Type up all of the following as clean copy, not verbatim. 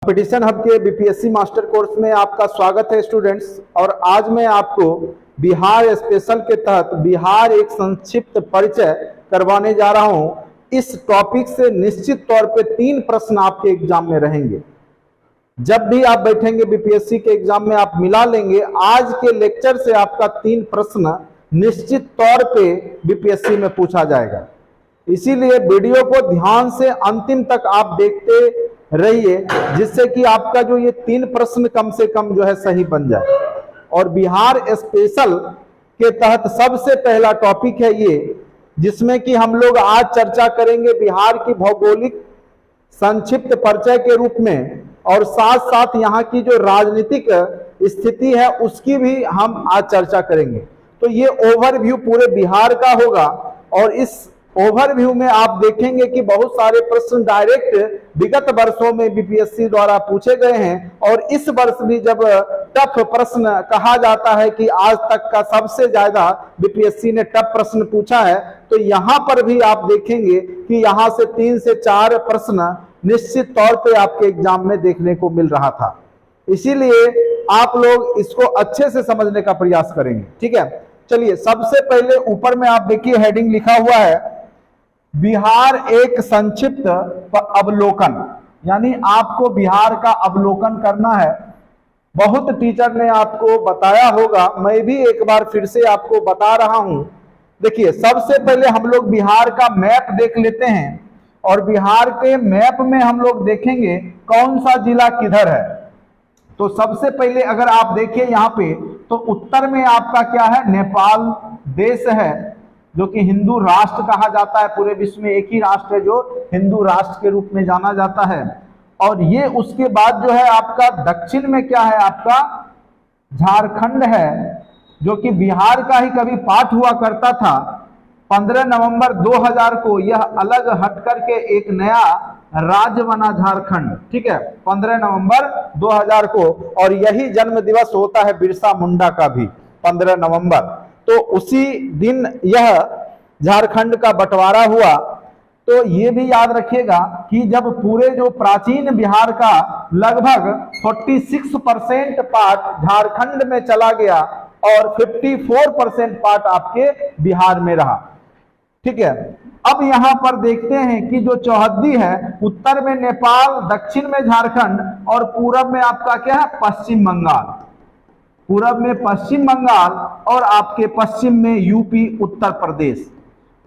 Competition hub के BPSC master course में आपका स्वागत है स्टूडेंट्स। और आज मैं आपको बिहार स्पेशल के तहत बिहार एक संक्षिप्त परिचय करवाने जा रहा हूं। इस टॉपिक से निश्चित तौर पे 3 प्रश्न आपके एग्जाम में रहेंगे। जब भी आप बैठेंगे बीपीएससी के एग्जाम में आप मिला लेंगे। आज के लेक्चर से आपका 3 प्रश्न निश्चित तौर पे बीपीएससी में पूछा जाएगा। इसीलिए वीडियो को ध्यान से अंतिम तक आप देखते रहिए, जिससे कि आपका जो ये 3 प्रश्न कम से कम जो है सही बन जाए। और बिहार स्पेशल के तहत सबसे पहला टॉपिक है ये, जिसमें कि हम लोग आज चर्चा करेंगे बिहार की भौगोलिक संक्षिप्त परिचय के रूप में, और साथ साथ यहाँ की जो राजनीतिक स्थिति है उसकी भी हम आज चर्चा करेंगे। तो ये ओवरव्यू पूरे बिहार का होगा, और इस ओवरव्यू में आप देखेंगे कि बहुत सारे प्रश्न डायरेक्ट विगत वर्षों में बीपीएससी द्वारा पूछे गए हैं। और इस वर्ष भी जब टफ प्रश्न कहा जाता है कि आज तक का सबसे ज्यादा बीपीएससी ने टफ प्रश्न पूछा है, तो यहाँ पर भी आप देखेंगे कि यहाँ से 3 से 4 प्रश्न निश्चित तौर पे आपके एग्जाम में देखने को मिल रहा था। इसीलिए आप लोग इसको अच्छे से समझने का प्रयास करेंगे। ठीक है, चलिए सबसे पहले ऊपर में आप देखिए हेडिंग लिखा हुआ है बिहार एक संक्षिप्त अवलोकन, यानी आपको बिहार का अवलोकन करना है। बहुत टीचर ने आपको बताया होगा, मैं भी एक बार फिर से आपको बता रहा हूं। देखिए सबसे पहले हम लोग बिहार का मैप देख लेते हैं, और बिहार के मैप में हम लोग देखेंगे कौन सा जिला किधर है। तो सबसे पहले अगर आप देखिए यहाँ पे, तो उत्तर में आपका क्या है, नेपाल देश है, जो कि हिंदू राष्ट्र कहा जाता है। पूरे विश्व में एक ही राष्ट्र है जो हिंदू राष्ट्र के रूप में जाना जाता है। और ये उसके बाद जो है आपका दक्षिण में क्या है, आपका झारखंड है, जो कि बिहार का ही कभी पार्ट हुआ करता था। 15 नवंबर 2000 को यह अलग हट करके एक नया राज्य बना झारखंड। ठीक है, 15 नवंबर 2000 को। और यही जन्म दिवस होता है बिरसा मुंडा का भी, 15 नवंबर। तो उसी दिन यह झारखंड का बंटवारा हुआ। तो ये भी याद रखिएगा कि जब पूरे जो प्राचीन बिहार का लगभग 46% पार्ट झारखंड में चला गया, और 54% पार्ट आपके बिहार में रहा। ठीक है, अब यहां पर देखते हैं कि जो चौहद्दी है, उत्तर में नेपाल, दक्षिण में झारखंड, और पूरब में आपका क्या है, पश्चिम बंगाल। पूरब में पश्चिम बंगाल, और आपके पश्चिम में यूपी, उत्तर प्रदेश।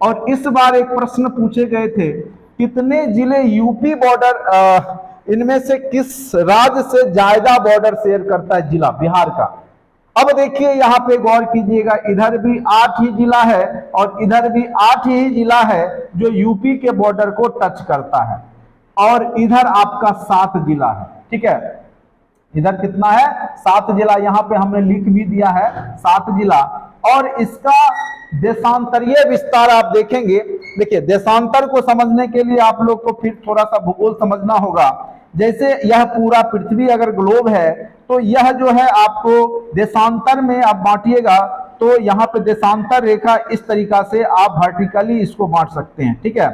और इस बार एक प्रश्न पूछे गए थे, कितने जिले यूपी बॉर्डर, इनमें से किस राज्य से ज्यादा बॉर्डर शेयर करता है जिला बिहार का। अब देखिए यहाँ पे गौर कीजिएगा, इधर भी 8 ही जिला है, और इधर भी 8 ही जिला है जो यूपी के बॉर्डर को टच करता है। और इधर आपका 7 जिला है। ठीक है, इधर कितना है, 7 जिला। यहाँ पे हमने लिख भी दिया है 7 जिला। और इसका देशांतरीय विस्तार आप देखेंगे। देखिए देशांतर को समझने के लिए आप लोग को फिर थोड़ा सा भूगोल समझना होगा। जैसे यह पूरा पृथ्वी अगर ग्लोब है, तो यह जो है आपको देशांतर में आप बांटिएगा, तो यहाँ पे देशांतर रेखा इस तरीका से आप वर्टिकली इसको बांट सकते हैं। ठीक है,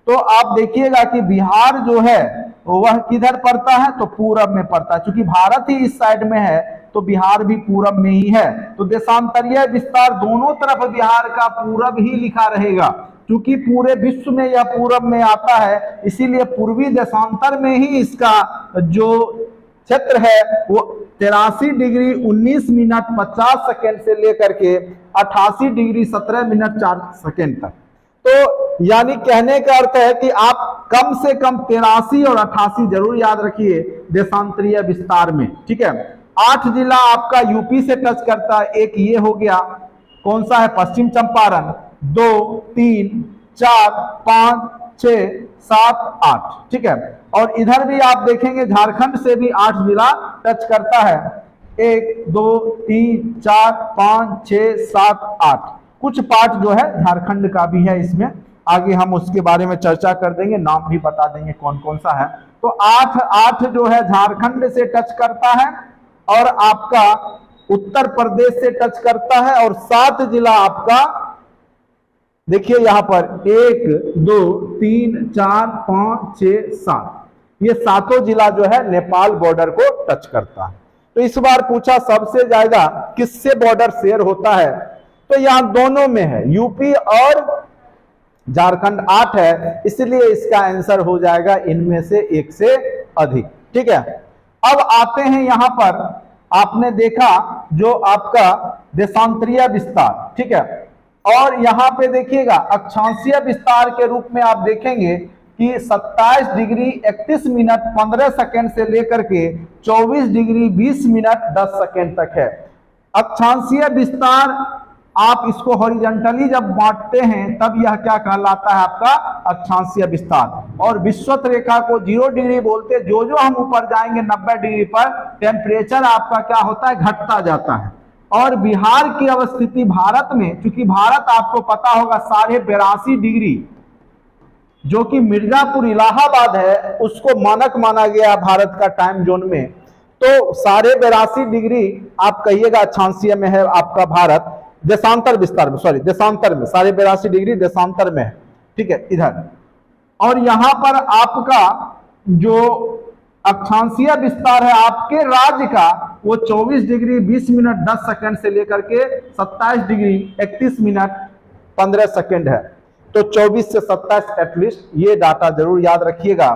तो आप देखिएगा कि बिहार जो है वह किधर पड़ता है, तो पूरब में पड़ता है। क्योंकि भारत ही इस साइड में है, तो बिहार भी पूरब में ही है। तो देशांतरीय विस्तार दोनों तरफ बिहार का पूरब ही लिखा रहेगा, क्योंकि पूरे विश्व में यह पूरब में आता है। इसीलिए पूर्वी देशांतर में ही इसका जो क्षेत्र है वो 83 डिग्री 19 मिनट 50 सेकेंड से लेकर के 88 डिग्री 17 मिनट 4 सेकेंड तक। तो यानी कहने का अर्थ है कि आप कम से कम 83 और 88 जरूर याद रखिए देशांतरीय विस्तार में। ठीक है, 8 जिला आपका यूपी से टच करता है। एक ये हो गया, कौन सा है, पश्चिम चंपारण। 2, 3, 4, 5, 6, 7, 8। ठीक है, और इधर भी आप देखेंगे झारखंड से भी 8 जिला टच करता है। 1, 2, 3, 4, 5, 6, 7, 8। कुछ पार्ट जो है झारखंड का भी है इसमें। आगे हम उसके बारे में चर्चा कर देंगे, नाम भी बता देंगे कौन कौन सा है। तो 8 जो है झारखंड से टच करता है, और आपका उत्तर प्रदेश से टच करता है। और 7 जिला आपका देखिए यहां पर 1, 2, 3, 4, 5, 6, 7 ये सातों जिला जो है नेपाल बॉर्डर को टच करता है। तो इस बार पूछा सबसे ज्यादा किससे बॉर्डर शेयर होता है, तो यहां दोनों में है, यूपी और झारखंड 8 है, इसलिए इसका आंसर हो जाएगा इनमें से एक से अधिक। ठीक है, अब आते हैं यहां पर, आपने देखा जो आपका देशांतरीय विस्तार, ठीक है, और यहां पे देखिएगा अक्षांशीय विस्तार के रूप में आप देखेंगे कि 27 डिग्री 31 मिनट 15 सेकंड से लेकर के 24 डिग्री 20 मिनट 10 सेकंड तक है। अक्षांशीय विस्तार आप इसको हॉरिजॉन्टली जब बांटते हैं तब यह क्या कहलाता है, आपका अक्षांशीय विस्तार। और विषुवत रेखा को 0 डिग्री बोलते हैं, जो हम ऊपर जाएंगे 90 डिग्री पर टेम्परेचर आपका क्या होता है, घटता जाता है। और बिहार की अवस्थिति भारत में, क्योंकि भारत आपको पता होगा 82.5 डिग्री जो कि मिर्जापुर इलाहाबाद है उसको मानक माना गया भारत का टाइम जोन में, तो 82.5 डिग्री आप कहिएगा अक्षांशीय में है आपका भारत, देशांतर विस्तार में, सॉरी देशांतर में 82.5 डिग्री देशांतर में है। ठीक है, इधर। और यहां पर आपका जो अक्षांशीय विस्तार है आपके राज्य का, वो 24 डिग्री 20 मिनट 10 सेकंड से लेकर के 27 डिग्री 31 मिनट 15 सेकंड है। तो 24 से 27 एटलीस्ट, ये डाटा जरूर याद रखिएगा।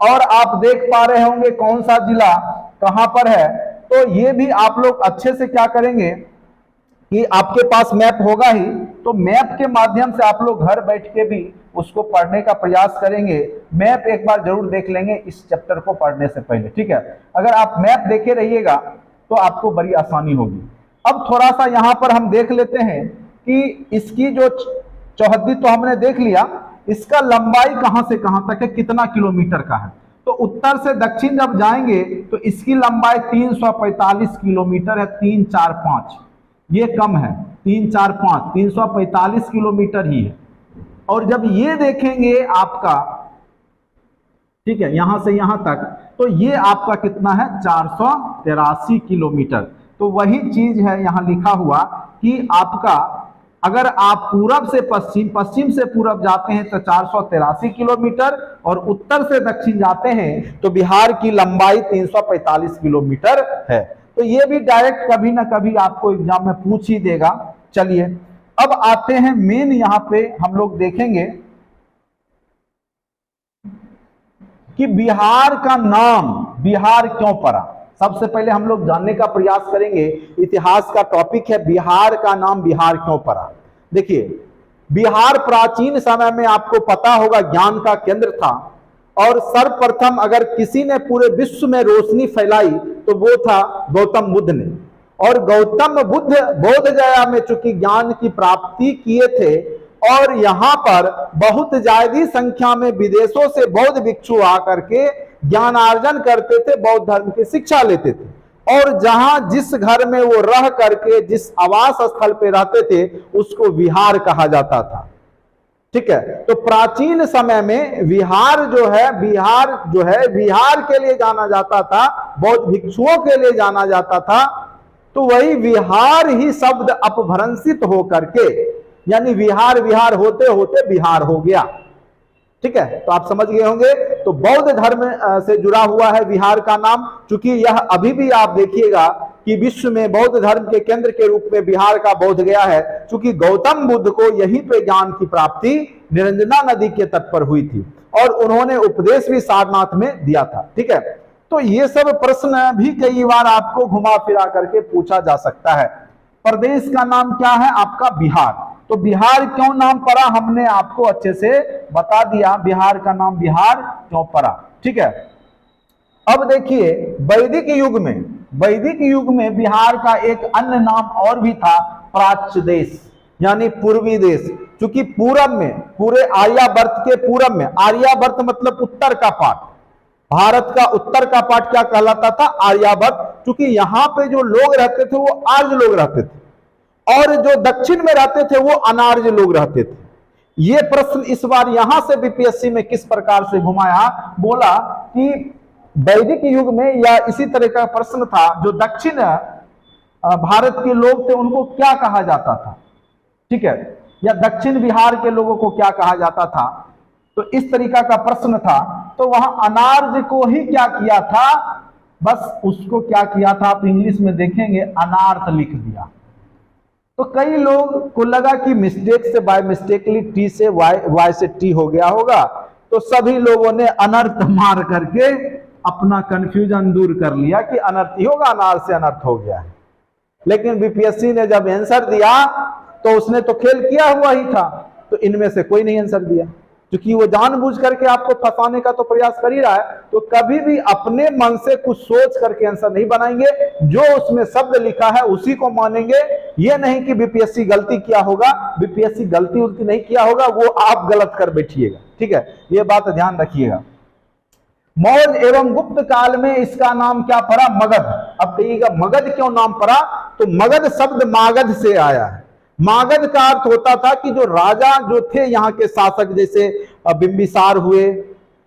और आप देख पा रहे होंगे कौन सा जिला कहां पर है, तो ये भी आप लोग अच्छे से क्या करेंगे कि आपके पास मैप होगा ही, तो मैप के माध्यम से आप लोग घर बैठ के भी उसको पढ़ने का प्रयास करेंगे। मैप एक बार जरूर देख लेंगे इस चैप्टर को पढ़ने से पहले। ठीक है, अगर आप मैप देखे रहिएगा तो आपको बड़ी आसानी होगी। अब थोड़ा सा यहां पर हम देख लेते हैं कि इसकी जो चौहद्दी तो हमने देख लिया, इसका लंबाई कहां से कहां तक है, कितना किलोमीटर का है। तो उत्तर से दक्षिण जब जाएंगे तो इसकी लंबाई 345 किलोमीटर है। 3, 4, 5 ये कम है, 3, 4, 5 345 किलोमीटर ही है। और जब ये देखेंगे आपका, ठीक है, यहां से यहां तक, तो ये आपका कितना है, 483 किलोमीटर। तो वही चीज है यहां लिखा हुआ कि आपका अगर आप पूरब से पश्चिम, पश्चिम से पूरब जाते हैं तो 483 किलोमीटर, और उत्तर से दक्षिण जाते हैं तो बिहार की लंबाई 345 किलोमीटर है। तो ये भी डायरेक्ट कभी ना कभी आपको एग्जाम में पूछ ही देगा। चलिए अब आते हैं मेन, यहां पे हम लोग देखेंगे कि बिहार का नाम बिहार क्यों पड़ा। सबसे पहले हम लोग जानने का प्रयास करेंगे, इतिहास का टॉपिक है बिहार का नाम बिहार क्यों पड़ा। देखिए, बिहार प्राचीन समय में आपको पता होगा ज्ञान का केंद्र था, और सर्वप्रथम अगर किसी ने पूरे विश्व में रोशनी फैलाई तो वो था गौतम बुद्ध ने। और गौतम बुद्ध बोध गया में चूंकि ज्ञान की प्राप्ति किए थे, और यहां पर बहुत ज्यादा संख्या में विदेशों से बौद्ध भिक्षु आकर के ज्ञानार्जन करते थे, बौद्ध धर्म की शिक्षा लेते थे। और जहां जिस घर में वो रह करके जिस आवास स्थल पे रहते थे उसको विहार कहा जाता था। ठीक है, तो प्राचीन समय में विहार जो है, विहार के लिए जाना जाता था, बौद्ध भिक्षुओं के लिए जाना जाता था। तो वही विहार ही शब्द अपभ्रंशित होकर के, यानी विहार विहार होते होते बिहार हो गया। ठीक है, तो आप समझ गए होंगे। तो बौद्ध धर्म से जुड़ा हुआ है बिहार का नाम, क्योंकि यह अभी भी आप देखिएगा कि विश्व में बौद्ध धर्म के केंद्र के रूप में बिहार का बोध गया है, क्योंकि गौतम बुद्ध को यहीं पे ज्ञान की प्राप्ति निरंजना नदी के तट पर हुई थी, और उन्होंने उपदेश भी सारनाथ में दिया था। ठीक है, तो ये सब प्रश्न भी कई बार आपको घुमा फिरा करके पूछा जा सकता है। प्रदेश का नाम क्या है आपका, बिहार। तो बिहार क्यों नाम पड़ा, हमने आपको अच्छे से बता दिया, बिहार का नाम बिहार क्यों पड़ा। ठीक है, अब देखिए वैदिक युग में बिहार का एक अन्य नाम और भी था, प्राच्य देश, यानी पूर्वी देश। क्योंकि पूरब में, पूरे आर्यावर्त के पूरब में, आर्यावर्त मतलब उत्तर का पार्ट, भारत का उत्तर का पार्ट क्या कहलाता था, आर्यावर्त। क्योंकि यहां पे जो लोग रहते थे वो आर्य लोग रहते थे, और जो दक्षिण में रहते थे वो अनार्य लोग रहते थे। ये प्रश्न इस बार यहां से बीपीएससी में किस प्रकार से घुमाया, बोला कि वैदिक युग में, या इसी तरह का प्रश्न था, जो दक्षिण भारत के लोग थे उनको क्या कहा जाता था। ठीक है, या दक्षिण बिहार के लोगों को क्या कहा जाता था। तो इस तरीका का प्रश्न था। तो वहां अनार्य को ही क्या किया था, बस उसको क्या किया था आप इंग्लिश में देखेंगे, अनार्थ लिख दिया। तो कई लोग को लगा कि मिस्टेक से, बाय मिस्टेकली टी से वाई से टी हो गया होगा, तो सभी लोगों ने अनर्थ मार करके अपना कंफ्यूजन दूर कर लिया कि अनर्थ ही होगा, अनार से अनर्थ हो गया है। लेकिन बीपीएससी ने जब आंसर दिया तो उसने तो खेल किया हुआ ही था, तो इनमें से कोई नहीं आंसर दिया, क्योंकि वो जानबूझ करके आपको फंसाने का तो प्रयास कर ही रहा है। तो कभी भी अपने मन से कुछ सोच करके आंसर नहीं बनाएंगे, जो उसमें शब्द लिखा है उसी को मानेंगे। ये नहीं कि बीपीएससी गलती किया होगा, बीपीएससी गलती उल्टी नहीं किया होगा, वो आप गलत कर बैठिएगा, ठीक है, ये बात ध्यान रखिएगा। मौर्य एवं गुप्त काल में इसका नाम क्या पड़ा, मगध। अब कहिएगा मगध क्यों नाम पड़ा, तो मगध शब्द मागध से आया है। मागध का अर्थ होता था कि जो राजा जो थे यहाँ के शासक, जैसे बिंबिसार हुए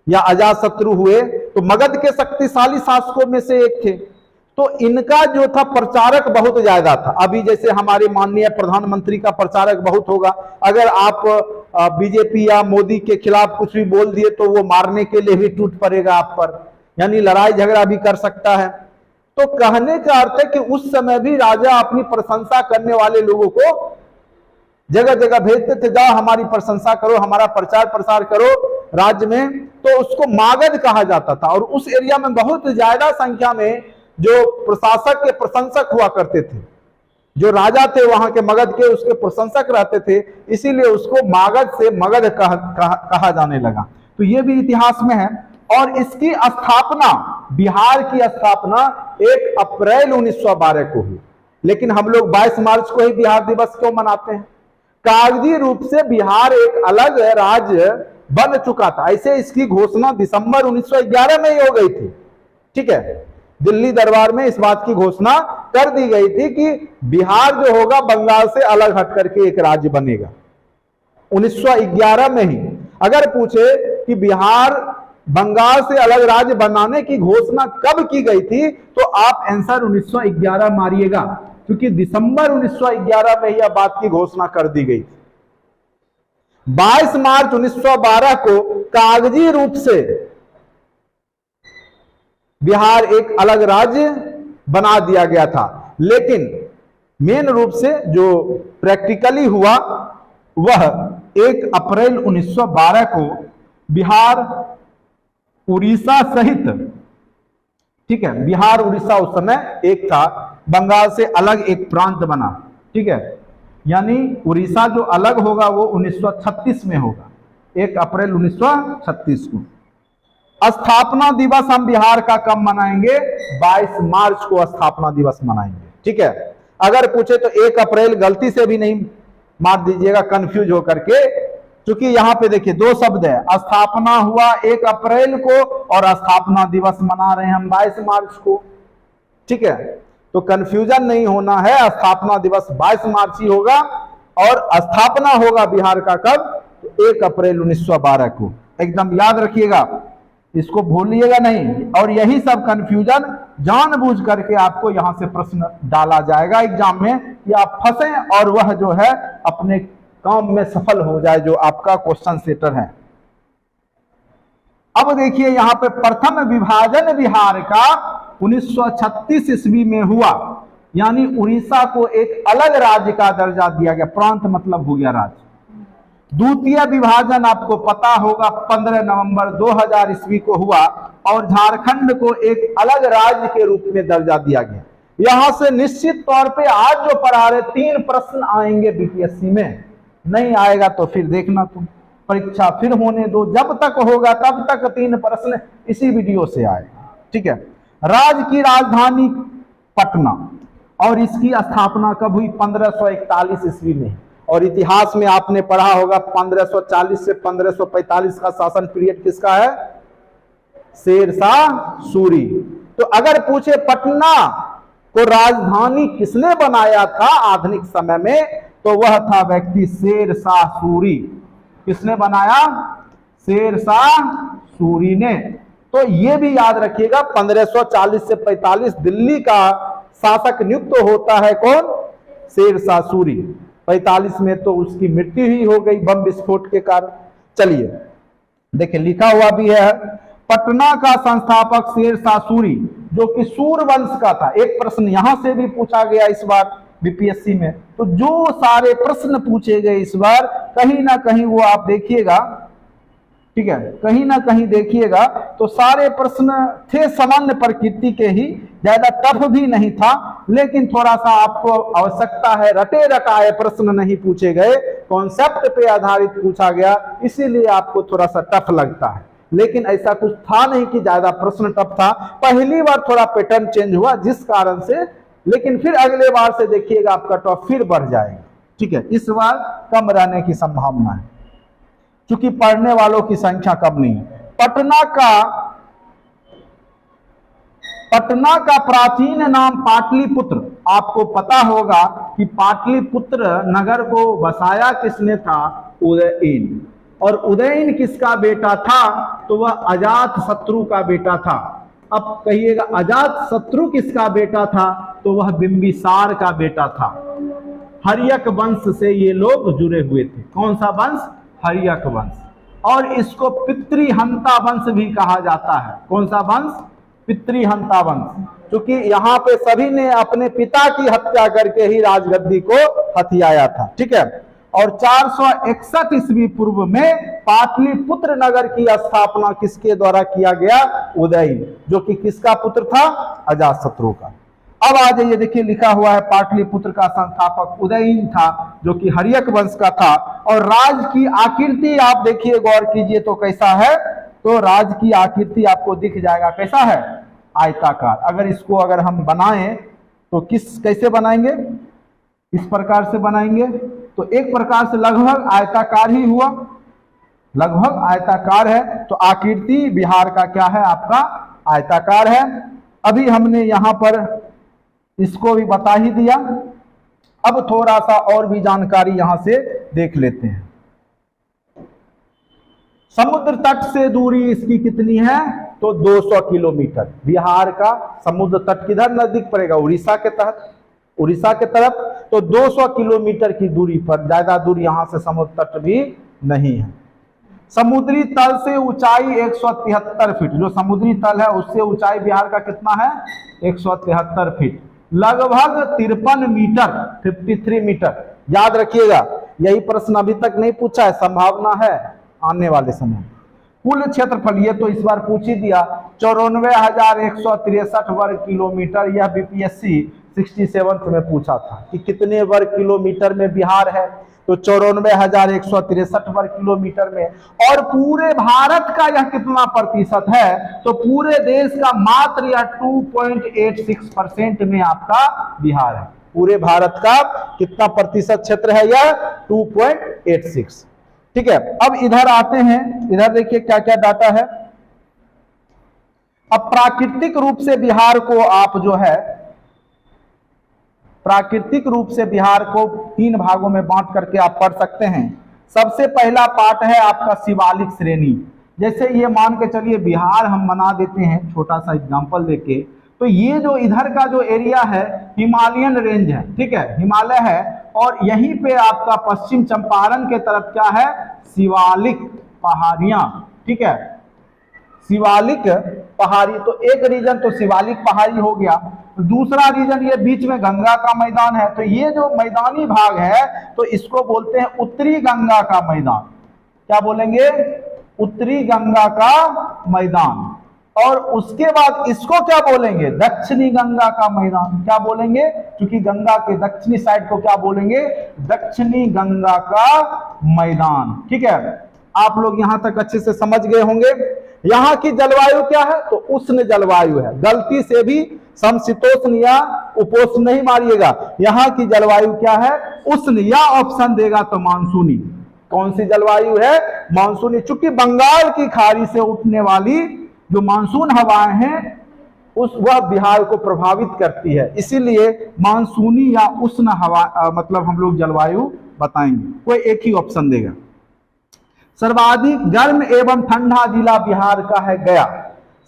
या अजातशत्रु हुए, तो मगध के शक्तिशाली शासकों में से एक थे। तो इनका जो था प्रचारक बहुत ज्यादा था। अभी जैसे हमारे माननीय प्रधानमंत्री का प्रचारक बहुत होगा, अगर आप बीजेपी या मोदी के खिलाफ कुछ भी बोल दिए तो वो मारने के लिए भी टूट पड़ेगा आप पर, यानी लड़ाई झगड़ा भी कर सकता है। तो कहने का अर्थ है कि उस समय भी राजा अपनी प्रशंसा करने वाले लोगों को जगह जगह भेजते थे, जाओ हमारी प्रशंसा करो, हमारा प्रचार प्रसार करो राज्य में। तो उसको मागध कहा जाता था, और उस एरिया में बहुत ज्यादा संख्या में जो प्रशासक के प्रशंसक हुआ करते थे, जो राजा थे वहां के मगध के, उसके प्रशंसक रहते थे, इसीलिए उसको मागध से मगध कहा जाने लगा। तो ये भी इतिहास में है। और इसकी स्थापना, बिहार की स्थापना 1 अप्रैल 1912 को हुई। लेकिन हम लोग 22 मार्च को ही बिहार दिवस क्यों मनाते हैं? कागजी रूप से बिहार एक अलग राज्य बन चुका था, ऐसे इसकी घोषणा दिसंबर 1911 में ही हो गई थी, ठीक है। दिल्ली दरबार में इस बात की घोषणा कर दी गई थी कि बिहार जो होगा बंगाल से अलग हट करके एक राज्य बनेगा, 1911 में ही। अगर पूछे कि बिहार बंगाल से अलग राज्य बनाने की घोषणा कब की गई थी, तो आप आंसर 1911 मारिएगा, क्योंकि दिसंबर 1911 में यह बात की घोषणा कर दी गई थी। 22 मार्च 1912 को कागजी रूप से बिहार एक अलग राज्य बना दिया गया था, लेकिन मेन रूप से जो प्रैक्टिकली हुआ वह 1 अप्रैल 1912 को बिहार उड़ीसा सहित, ठीक है, बिहार उड़ीसा उस समय एक था, बंगाल से अलग एक प्रांत बना, ठीक है। यानी उड़ीसा जो अलग होगा वो 1936 में होगा, 1 अप्रैल 1936 को। स्थापना दिवस हम बिहार का कब मनाएंगे? 22 मार्च को स्थापना दिवस मनाएंगे, ठीक है। अगर पूछे तो 1 अप्रैल गलती से भी नहीं मार दीजिएगा कंफ्यूज होकर के, क्योंकि यहां पे देखिए 2 शब्द है, स्थापना हुआ 1 अप्रैल को और स्थापना दिवस मना रहे हैं हम 22 मार्च को, ठीक है। तो कंफ्यूजन नहीं होना है, स्थापना दिवस 22 मार्च ही होगा और स्थापना होगा बिहार का कब? तो 1 अप्रैल 1912 को, एकदम याद रखिएगा, इसको भूलिएगा नहीं। और यही सब कंफ्यूजन जानबूझ करके आपको यहां से प्रश्न डाला जाएगा एग्जाम में कि आप फंसे और वह जो है अपने काम में सफल हो जाए, जो आपका क्वेश्चन सेटर है। अब देखिए यहां पे प्रथम विभाजन बिहार का 1936 ईस्वी में हुआ, यानी उड़ीसा को एक अलग राज्य का दर्जा दिया गया, प्रांत मतलब हो गया राज्य। द्वितीय विभाजन आपको पता होगा 15 नवंबर 2000 ईस्वी को हुआ और झारखंड को एक अलग राज्य के रूप में दर्जा दिया गया। यहां से निश्चित तौर पे आज जो पढ़ा रहे 3 प्रश्न आएंगे बीपीएससी में, नहीं आएगा तो फिर देखना तुम, परीक्षा फिर होने दो, जब तक होगा तब तक 3 प्रश्न इसी वीडियो से आएगा, ठीक है। राज्य की राजधानी पटना, और इसकी स्थापना कब हुई? 1541 ईस्वी में। और इतिहास में आपने पढ़ा होगा 1540 से 1545 का शासन पीरियड किसका है? शेरशाह सूरी। तो अगर पूछे पटना को राजधानी किसने बनाया था आधुनिक समय में, तो वह था व्यक्ति शेरशाह सूरी। किसने बनाया? शेरशाह सूरी ने। तो ये भी याद रखिएगा 1540 से 45 दिल्ली का शासक नियुक्त होता है कौन? शेरशाह सूरी। 45 में तो उसकी मृत्यु ही हो गई बम विस्फोट के कारण। चलिए देखिए लिखा हुआ भी है, पटना का संस्थापक शेरशाह सूरी, जो कि सूर वंश का था। एक प्रश्न यहां से भी पूछा गया इस बार बीपीएससी में। तो जो सारे प्रश्न पूछे गए इस बार, कहीं ना कहीं वो आप देखिएगा, ठीक है, कहीं ना कहीं देखिएगा तो सारे प्रश्न थे सामान्य प्रकृति के ही, ज्यादा टफ भी नहीं था, लेकिन थोड़ा सा आपको आवश्यकता है, रटे रटाए प्रश्न नहीं पूछे गए, कॉन्सेप्ट पे आधारित पूछा गया, इसीलिए आपको थोड़ा सा टफ लगता है। लेकिन ऐसा कुछ था नहीं कि ज्यादा प्रश्न टफ था, पहली बार थोड़ा पैटर्न चेंज हुआ जिस कारण से, लेकिन फिर अगले बार से देखिएगा आपका टफ फिर बढ़ जाएगा, ठीक है। इस बार कम रहने की संभावना है क्योंकि पढ़ने वालों की संख्या कम नहीं है। पटना का प्राचीन नाम पाटलिपुत्र। आपको पता होगा कि पाटलिपुत्र नगर को बसाया किसने था? उदयन। और उदयन किसका बेटा था? तो वह अजात शत्रु का बेटा था। अब कहिएगा अजात शत्रु किसका बेटा था? तो वह बिंबिसार का बेटा था। हर्यक वंश से ये लोग जुड़े हुए थे। कौन सा वंश? हर्यक वंश। और इसको पितृहंता वंश भी कहा जाता है। कौन सा वंश? पितृहंता वंश, क्योंकि यहाँ पे सभी ने अपने पिता की हत्या करके ही राजगद्दी को हथियाया था, ठीक है। और 461 ईस्वी पूर्व में पाटलिपुत्र नगर की स्थापना किसके द्वारा किया गया? उदयन, जो कि किसका पुत्र था? अजातशत्रु का। अब आ जाइए, देखिए लिखा हुआ है पाटलिपुत्र का संस्थापक उदयन था, जो कि हर्यक वंश का था। और राज की आकृति आप देखिए, गौर कीजिए तो कैसा है? तो राज की आकृति आपको दिख जाएगा, कैसा है? आयताकार। अगर हम बनाएं तो कैसे बनाएंगे? इस प्रकार से बनाएंगे तो एक प्रकार से लगभग आयताकार ही हुआ, लगभग आयताकार है। तो आकृति बिहार का क्या है? आपका आयताकार है। अभी हमने यहां पर इसको भी बता ही दिया। अब थोड़ा सा और भी जानकारी यहां से देख लेते हैं। समुद्र तट से दूरी इसकी कितनी है? तो 200 किलोमीटर। बिहार का समुद्र तट किधर नजदीक पड़ेगा? उड़ीसा के तहत, उड़ीसा के तरफ। तो 200 किलोमीटर की दूरी पर, ज्यादा दूर यहां से समुद्र तट भी नहीं है। समुद्री तल से ऊंचाई 173 फीट। जो समुद्री तल है उससे ऊंचाई बिहार का कितना है? 173 फीट, लगभग 53 मीटर, 53 मीटर। याद रखिएगा, यही प्रश्न अभी तक नहीं पूछा है, संभावना है आने वाले समय। कुल क्षेत्रफल ये तो इस बार पूछ ही दिया, 94,163 वर्ग किलोमीटर। यह बीपीएससी 67 में पूछा था कि कितने वर्ग किलोमीटर में बिहार है? तो 94,163 वर्ग किलोमीटर में। और पूरे भारत का यह कितना प्रतिशत है? तो पूरे देश का मात्र यह 2.86% में आपका बिहार है। पूरे भारत का कितना प्रतिशत क्षेत्र है? यह 2.86, ठीक है। अब इधर आते हैं, इधर देखिए क्या क्या डाटा है। अब प्राकृतिक रूप से बिहार को आप जो है, प्राकृतिक रूप से बिहार को 3 भागों में बांट करके आप पढ़ सकते हैं। सबसे पहला पार्ट है आपका शिवालिक श्रेणी। जैसे ये मान के चलिए बिहार हम बना देते हैं, छोटा सा एग्जांपल देके। तो ये जो इधर का जो एरिया है हिमालयन रेंज है, ठीक है, हिमालय है। और यहीं पे आपका पश्चिम चंपारण के तरफ क्या है? शिवालिक पहाड़ियां, ठीक है, शिवालिक पहाड़ी। तो एक रीजन तो शिवालिक पहाड़ी हो गया। दूसरा रीजन ये बीच में गंगा का मैदान है। तो ये जो मैदानी भाग है तो इसको बोलते हैं उत्तरी गंगा का मैदान। क्या बोलेंगे? उत्तरी गंगा का मैदान। और उसके बाद इसको क्या बोलेंगे? दक्षिणी गंगा का मैदान। क्या बोलेंगे? क्योंकि गंगा के दक्षिणी साइड को क्या बोलेंगे? दक्षिणी गंगा का मैदान, ठीक है। आप लोग यहां तक अच्छे से समझ गए होंगे। यहाँ की जलवायु क्या है? तो उष्ण जलवायु है। गलती से भी समशीतोष्ण या उपोष्ण नहीं मारिएगा। यहाँ की जलवायु क्या है? उष्ण, या ऑप्शन देगा तो मानसूनी। कौन सी जलवायु है? मानसूनी। चूंकि बंगाल की खाड़ी से उठने वाली जो मानसून हवाएं हैं वह बिहार को प्रभावित करती है, इसीलिए मानसूनी या उष्ण हवा मतलब हम लोग जलवायु बताएंगे। कोई एक ही ऑप्शन देगा। सर्वाधिक गर्म एवं ठंडा जिला बिहार का है गया।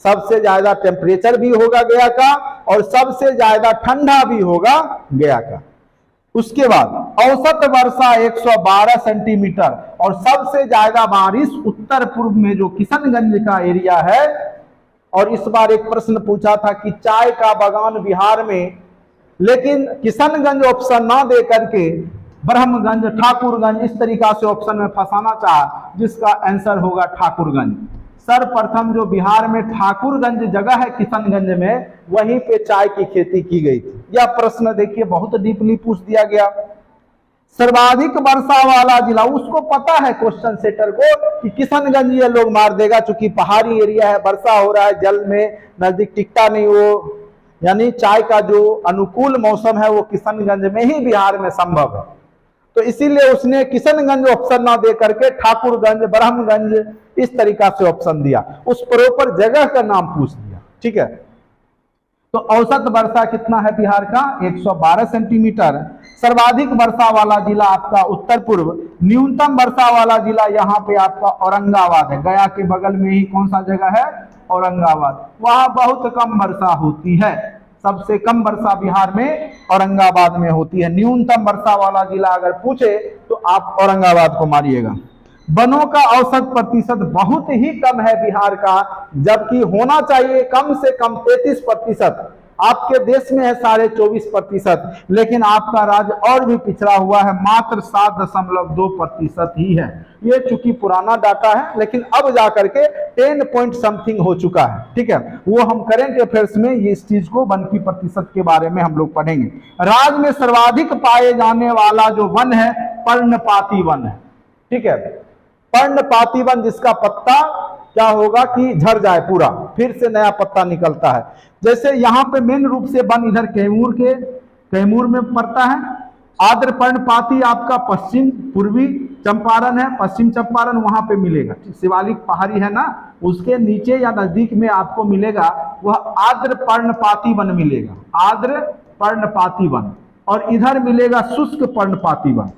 सबसे ज्यादा टेम्परेचर भी होगा गया का और सबसे ज्यादा ठंडा भी होगा गया का। उसके बाद औसत वर्षा 112 सेंटीमीटर और सबसे ज्यादा बारिश उत्तर पूर्व में जो किशनगंज का एरिया है। और इस बार एक प्रश्न पूछा था कि चाय का बागान बिहार में, लेकिन किशनगंज ऑप्शन ना दे करके ब्रह्मगंज, ठाकुरगंज इस तरीका से ऑप्शन में फंसाना चाहा, जिसका आंसर होगा ठाकुरगंज। सर्वप्रथम जो बिहार में ठाकुरगंज जगह है किशनगंज में, वहीं पे चाय की खेती की गई थी। यह प्रश्न देखिए बहुत डीपली पूछ दिया गया। सर्वाधिक वर्षा वाला जिला, उसको पता है क्वेश्चन सेटर को कि किशनगंज ये लोग मार देगा, चूंकि पहाड़ी एरिया है, वर्षा हो रहा है, जल में नजदीक टिकता नहीं वो, यानी चाय का जो अनुकूल मौसम है वो किशनगंज में ही बिहार में संभव है। तो इसीलिए उसने किशनगंज ऑप्शन ना दे करके ठाकुरगंज, ब्रह्मगंज इस तरीका से ऑप्शन दिया, उस प्रॉपर जगह का नाम पूछ दिया। ठीक है, तो औसत वर्षा कितना है बिहार का? 112 सेंटीमीटर। सर्वाधिक वर्षा वाला जिला आपका उत्तर पूर्व, न्यूनतम वर्षा वाला जिला यहाँ पे आपका औरंगाबाद है। गया के बगल में ही कौन सा जगह है? औरंगाबाद। वहां बहुत कम वर्षा होती है, सबसे कम वर्षा बिहार में औरंगाबाद में होती है। न्यूनतम वर्षा वाला जिला अगर पूछे तो आप औरंगाबाद को मारिएगा। वनों का औसत प्रतिशत बहुत ही कम है बिहार का, जबकि होना चाहिए कम से कम 33%। आपके देश में है 24.5%, लेकिन आपका राज्य और भी पिछड़ा हुआ है, मात्र 7.2% ही है। ये चूंकि पुराना डाटा है, लेकिन अब जाकर के 10 पॉइंट समथिंग हो चुका है। ठीक है, वो हम करेंट अफेयर्स में ये इस चीज को वन की प्रतिशत के बारे में हम लोग पढ़ेंगे। राज्य में सर्वाधिक पाए जाने वाला जो वन है पर्णपाती वन है। ठीक है, पर्णपाती वन जिसका पत्ता क्या होगा कि झड़ जाए पूरा, फिर से नया पत्ता निकलता है। जैसे यहाँ पे मेन रूप से वन इधर कैमूर में पड़ता है। आर्द्र पर्णपाती आपका पश्चिम पूर्वी चंपारण है, पश्चिम चंपारण वहां पे मिलेगा। शिवालिक पहाड़ी है ना, उसके नीचे या नजदीक में आपको मिलेगा वह आर्द्र पर्णपाती वन मिलेगा, आर्द्र पर्णपाती वन। और इधर मिलेगा शुष्क पर्णपाती वन,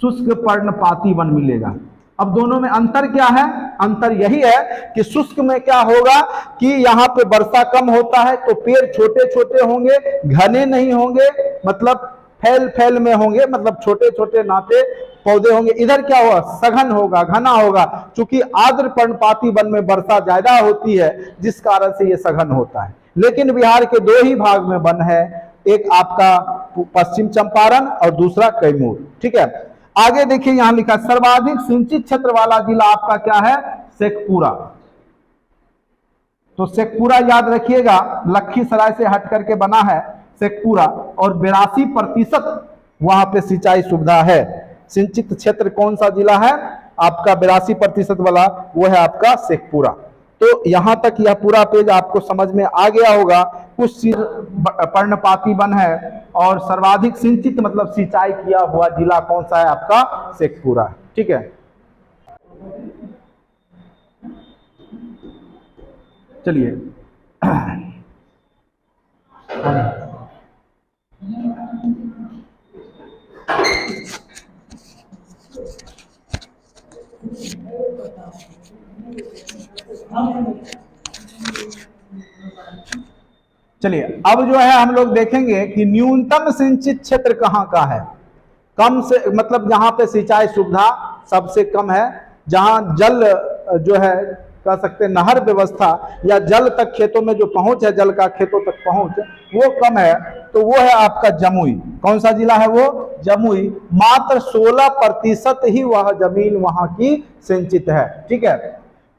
शुष्क पर्णपाती वन मिलेगा। अब दोनों में अंतर क्या है? अंतर यही है कि शुष्क में क्या होगा कि यहाँ पे वर्षा कम होता है, तो पेड़ छोटे छोटे होंगे, घने नहीं होंगे, मतलब फैल में होंगे, मतलब छोटे छोटे नाते पौधे होंगे। इधर क्या होगा? सघन होगा, घना होगा, क्योंकि आर्द्र पर्णपाती वन में वर्षा ज्यादा होती है, जिस कारण से ये सघन होता है। लेकिन बिहार के दो ही भाग में वन है, एक आपका पश्चिम चंपारण और दूसरा कैमूर। ठीक है, आगे देखिए यहां लिखा सर्वाधिक सिंचित क्षेत्र वाला जिला आपका क्या है? शेखपुरा। तो शेखपुरा याद रखिएगा, लखीसराय से हट करके बना है शेखपुरा, और 82% वहां पे सिंचाई सुविधा है। सिंचित क्षेत्र कौन सा जिला है आपका 82% वाला? वो है आपका शेखपुरा। तो यहां तक यह पूरा पेज आपको समझ में आ गया होगा। कुछ पर्णपाती वन है और सर्वाधिक सिंचित मतलब सिंचाई किया हुआ जिला कौन सा है आपका? शेखपुरा। ठीक है, चलिए चलिए अब जो है हम लोग देखेंगे कि न्यूनतम सिंचित क्षेत्र कहाँ का है। कम से मतलब जहां पे सिंचाई सुविधा सबसे कम है, जहां जल जो है कह सकते हैं नहर व्यवस्था या जल तक खेतों में जो पहुंच है, जल का खेतों तक पहुंच वो कम है, तो वो है आपका जमुई। कौन सा जिला है वो? जमुई। मात्र 16% ही वह जमीन वहां की सिंचित है। ठीक है,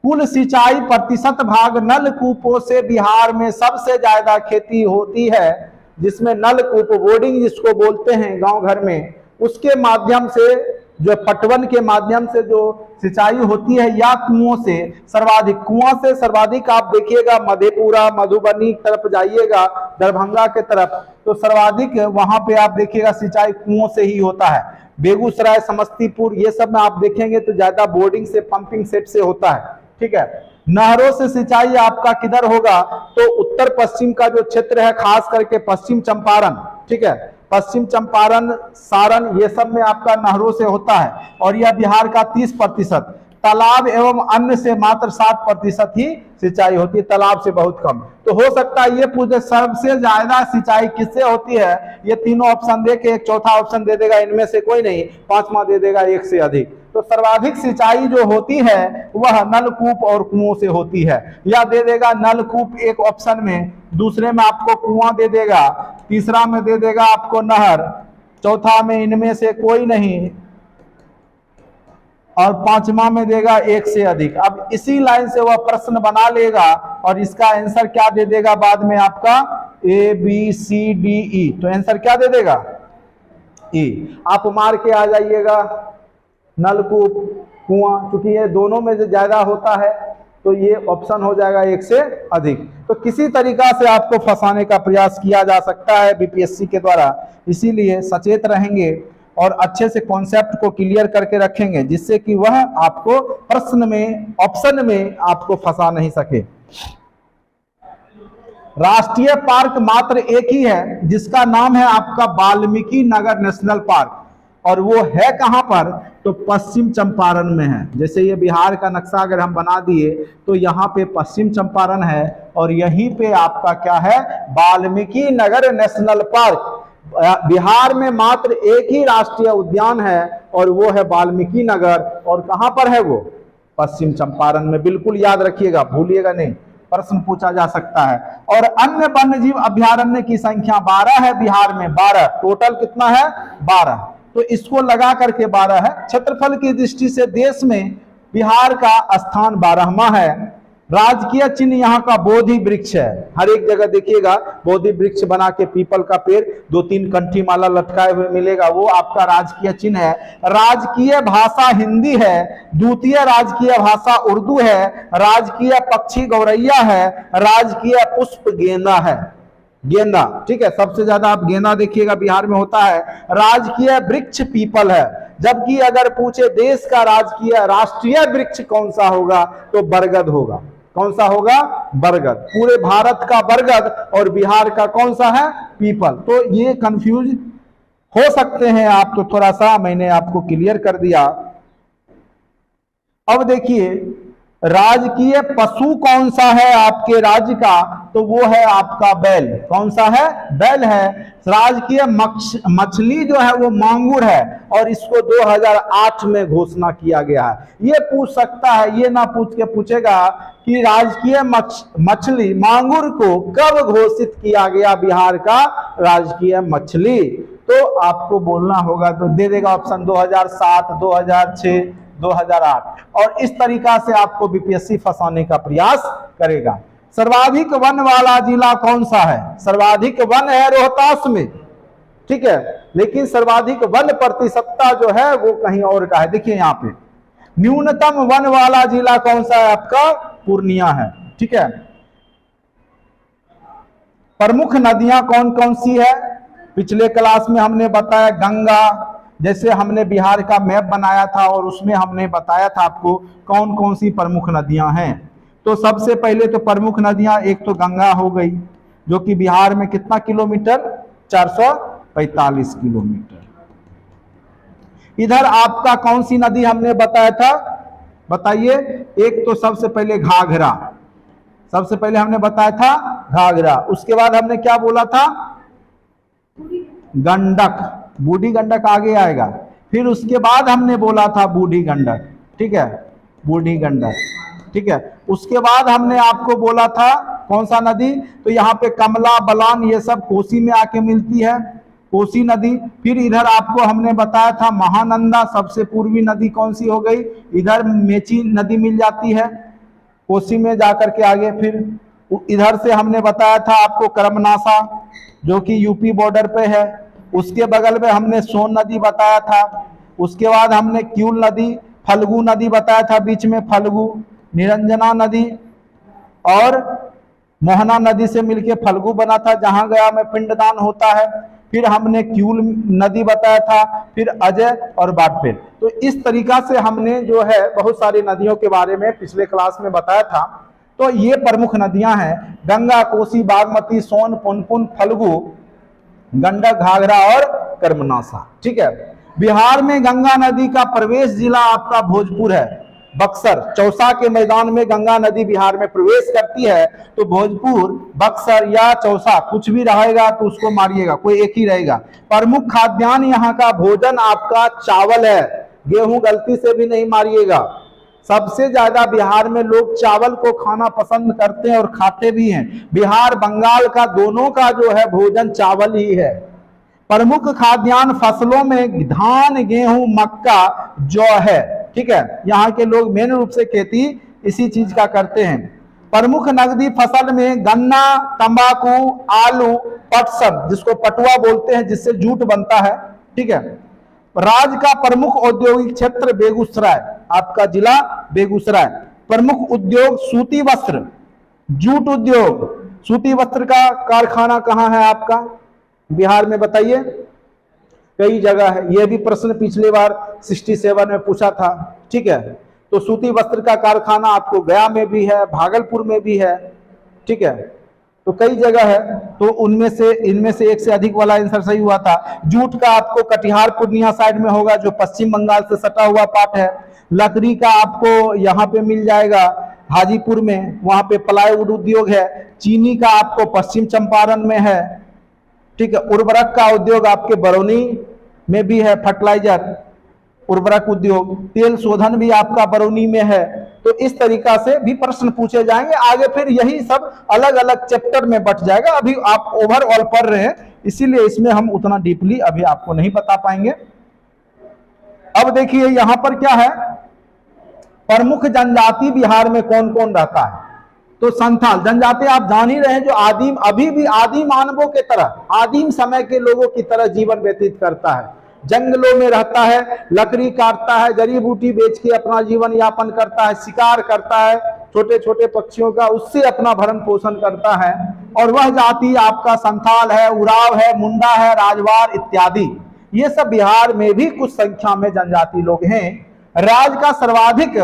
कुल सिंचाई प्रतिशत भाग नलकूपों से बिहार में सबसे ज्यादा खेती होती है, जिसमें नलकूप बोर्डिंग जिसको बोलते हैं गांव घर में, उसके माध्यम से जो पटवन के माध्यम से जो सिंचाई होती है, या कुओं से सर्वाधिक। कुआं से सर्वाधिक आप देखिएगा मधेपुरा, मधुबनी तरफ जाइएगा, दरभंगा के तरफ, तो सर्वाधिक वहां पे आप देखिएगा सिंचाई कुओं से ही होता है। बेगूसराय, समस्तीपुर ये सब में आप देखेंगे तो ज्यादा बोर्डिंग से, पंपिंग सेट से होता है। ठीक है, नहरों से सिंचाई आपका किधर होगा? तो उत्तर पश्चिम का जो क्षेत्र है, खास करके पश्चिम चंपारण, ठीक है, पश्चिम चंपारण, सारण, ये सब में आपका नहरों से होता है। और यह बिहार का 30%। तालाब एवं अन्य से मात्र 7% ही सिंचाई होती है, तालाब से बहुत कम। तो हो सकता है ये पूछे सबसे ज्यादा सिंचाई किससे होती है? ये तीनों ऑप्शन दे के एक चौथा ऑप्शन दे देगा, इनमें से कोई नहीं, पांचवा दे देगा एक से अधिक। तो सर्वाधिक सिंचाई जो होती है वह नलकूप और कुओं से होती है। या दे देगा नलकूप एक ऑप्शन में, दूसरे में आपको कुआं दे देगा, तीसरा में दे देगा आपको नहर, चौथा में इनमें से कोई नहीं, और पांचवा में देगा एक से अधिक। अब इसी लाइन से वह प्रश्न बना लेगा और इसका आंसर क्या दे देगा बाद में आपका ABCDE। तो आंसर क्या दे देगा E। आप मार के आ जाइएगा नलकूप कुआं, क्योंकि ये दोनों में से ज्यादा होता है तो ये ऑप्शन हो जाएगा एक से अधिक। तो किसी तरीका से आपको फंसाने का प्रयास किया जा सकता है बीपीएससी के द्वारा, इसीलिए सचेत रहेंगे और अच्छे से कॉन्सेप्ट को क्लियर करके रखेंगे जिससे कि वह आपको प्रश्न में ऑप्शन में आपको फंसा नहीं सके। राष्ट्रीय पार्क मात्र एक ही है जिसका नाम है आपका वाल्मीकि नगर नेशनल पार्क, और वो है कहां पर, तो पश्चिम चंपारण में है। जैसे ये बिहार का नक्शा अगर हम बना दिए तो यहाँ पे पश्चिम चंपारण है और यहीं पे आपका क्या है, वाल्मीकि नगर नेशनल पार्क। बिहार में मात्र एक ही राष्ट्रीय उद्यान है और वो है वाल्मीकि नगर, और कहां पर है वो, पश्चिम चंपारण में। बिल्कुल याद रखिएगा, भूलिएगा नहीं, प्रश्न पूछा जा सकता है। और अन्य वन्यजीव अभयारण्य की संख्या 12 है बिहार में, 12 टोटल कितना है 12, तो इसको लगा करके 12 है। क्षेत्रफल की दृष्टि से देश में बिहार का स्थान 12वां है। राजकीय चिन्ह यहाँ का बोधि वृक्ष है, हर एक जगह देखिएगा बोधि वृक्ष बना के पीपल का पेड़ 2-3 कंठी माला लटकाए हुए मिलेगा, वो आपका राजकीय चिन्ह है। राजकीय भाषा हिंदी है, द्वितीय राजकीय भाषा उर्दू है, राजकीय पक्षी गौरैया है, राजकीय पुष्प गेंदा है, गेंदा, ठीक है, सबसे ज्यादा आप गेंदा देखिएगा बिहार में होता है। राजकीय वृक्ष पीपल है, जबकि अगर पूछे देश का राष्ट्रीय वृक्ष कौन सा होगा तो बरगद होगा। कौन सा होगा, बरगद। पूरे भारत का बरगद और बिहार का कौन सा है, पीपल। तो ये कंफ्यूज हो सकते हैं आप, तो थोड़ा सा मैंने आपको क्लियर कर दिया। अब देखिए राजकीय पशु कौन सा है आपके राज्य का, तो वो है आपका बैल। कौन सा है, बैल है। राजकीय मछली जो है वो मांगुर है और इसको 2008 में घोषणा किया गया है। ये पूछ सकता है, ये ना पूछ के पूछेगा कि राजकीय मछली मांगुर को कब घोषित किया गया बिहार का राजकीय मछली, तो आपको बोलना होगा, तो दे देगा ऑप्शन 2007, 2006, 2008, और इस तरीका से आपको बीपीएससी फंसाने का प्रयास करेगा। सर्वाधिक वन वाला जिला कौन सा है, सर्वाधिक वन है रोहतास में, ठीक है, लेकिन सर्वाधिक वन प्रतिशतता जो है वो कहीं और का है। देखिए यहाँ पे न्यूनतम वन वाला जिला कौन सा है आपका, पूर्णिया है, ठीक है। प्रमुख नदियां कौन कौन सी है, पिछले क्लास में हमने बताया गंगा, जैसे हमने बिहार का मैप बनाया था और उसमें हमने बताया था आपको कौन कौन सी प्रमुख नदियां हैं। तो सबसे पहले तो प्रमुख नदियां, एक तो गंगा हो गई जो कि बिहार में कितना किलोमीटर, 445 किलोमीटर। इधर आपका कौन सी नदी हमने बताया था, बताइए। एक तो सबसे पहले घाघरा, सबसे पहले हमने बताया था घाघरा, उसके बाद हमने क्या बोला था, गंडक, बूढ़ी गंडक आगे आएगा, फिर उसके बाद हमने बोला था बूढ़ी गंडक, ठीक है, बूढ़ी गंडक, ठीक है। उसके बाद हमने आपको बोला था कौन सा नदी, तो यहाँ पे कमला, बलान, ये सब कोसी में आके मिलती है, कोसी नदी। फिर इधर आपको हमने बताया था महानंदा, सबसे पूर्वी नदी कौन सी हो गई, इधर मेची नदी मिल जाती है कोसी में जाकर के आगे। फिर इधर से हमने बताया था आपको कर्मनाशा जो कि यूपी बॉर्डर पे है, उसके बगल में हमने सोन नदी बताया था। उसके बाद हमने क्यूल नदी, फल्गु नदी बताया था, बीच में फल्गु, निरंजना नदी और मोहना नदी से मिलके फल्गु बना था, जहां गया में पिंडदान होता है। फिर हमने क्यूल नदी बताया था, फिर अजय और बाटफेल। तो इस तरीका से हमने जो है बहुत सारी नदियों के बारे में पिछले क्लास में बताया था। तो ये प्रमुख नदियां हैं, गंगा, कोसी, बागमती, सोन, पुनपुन, फल्गु, गंडक, घाघरा और कर्मनाशा, ठीक है। बिहार में गंगा नदी का प्रवेश जिला आपका भोजपुर है, बक्सर, चौसा के मैदान में गंगा नदी बिहार में प्रवेश करती है, तो भोजपुर, बक्सर या चौसा कुछ भी रहेगा तो उसको मारिएगा, कोई एक ही रहेगा। प्रमुख खाद्यान्न यहाँ का भोजन आपका चावल है, गेहूं गलती से भी नहीं मारिएगा। सबसे ज्यादा बिहार में लोग चावल को खाना पसंद करते हैं और खाते भी हैं। बिहार बंगाल का दोनों का जो है भोजन चावल ही है। प्रमुख खाद्यान्न फसलों में धान, गेहूं, मक्का, जौ है। ठीक है, यहाँ के लोग मेन रूप से खेती इसी चीज का करते हैं। प्रमुख नकदी फसल में गन्ना, तंबाकू, आलू, पटसन जिसको पटुआ बोलते हैं जिससे जूट बनता है। ठीक है, राज्य का प्रमुख औद्योगिक क्षेत्र बेगूसराय, आपका जिला बेगूसराय। प्रमुख उद्योग सूती वस्त्र, जूट उद्योग। सूती वस्त्र का कारखाना कहाँ है आपका बिहार में, बताइए। कई जगह है, यह भी प्रश्न पिछले बार 67 में पूछा था। ठीक है, तो सूती वस्त्र का कारखाना आपको गया में भी है, भागलपुर में भी है। ठीक है, तो कई जगह है, तो उनमें से इनमें से एक से अधिक वाला आंसर सही हुआ था। जूट का आपको कटिहार पूर्णिया साइड में होगा जो पश्चिम बंगाल से सटा हुआ पार्ट है। लकड़ी का आपको यहाँ पे मिल जाएगा हाजीपुर में, वहां पे प्लाईवुड उद्योग है। चीनी का आपको पश्चिम चंपारण में है। ठीक है, उर्वरक का उद्योग आपके बरौनी में भी है, फर्टिलाइजर उर्वरक उद्योग। तेल शोधन भी आपका बरौनी में है। तो इस तरीका से भी प्रश्न पूछे जाएंगे आगे, फिर यही सब अलग अलग चैप्टर में बट जाएगा। अभी आप ओवरऑल पढ़ रहे हैं, इसीलिए इसमें हम उतना डीपली अभी आपको नहीं बता पाएंगे। अब देखिए यहां पर क्या है, प्रमुख जनजाति बिहार में कौन कौन रहता है। तो संथाल जनजाति आप जान ही रहे हैं, जो आदिम अभी भी आदिम मानवों के तरह, आदिम समय के लोगों की तरह जीवन व्यतीत करता है। जंगलों में रहता है, लकड़ी काटता है, जड़ी बूटी बेच के अपना जीवन यापन करता है, शिकार करता है छोटे छोटे पक्षियों का, उससे अपना भरण पोषण करता है। और वह जाति आपका संथाल है, उराव है, मुंडा है, राजवार इत्यादि। ये सब बिहार में भी कुछ संख्या में जनजाति लोग हैं। राज्य का सर्वाधिक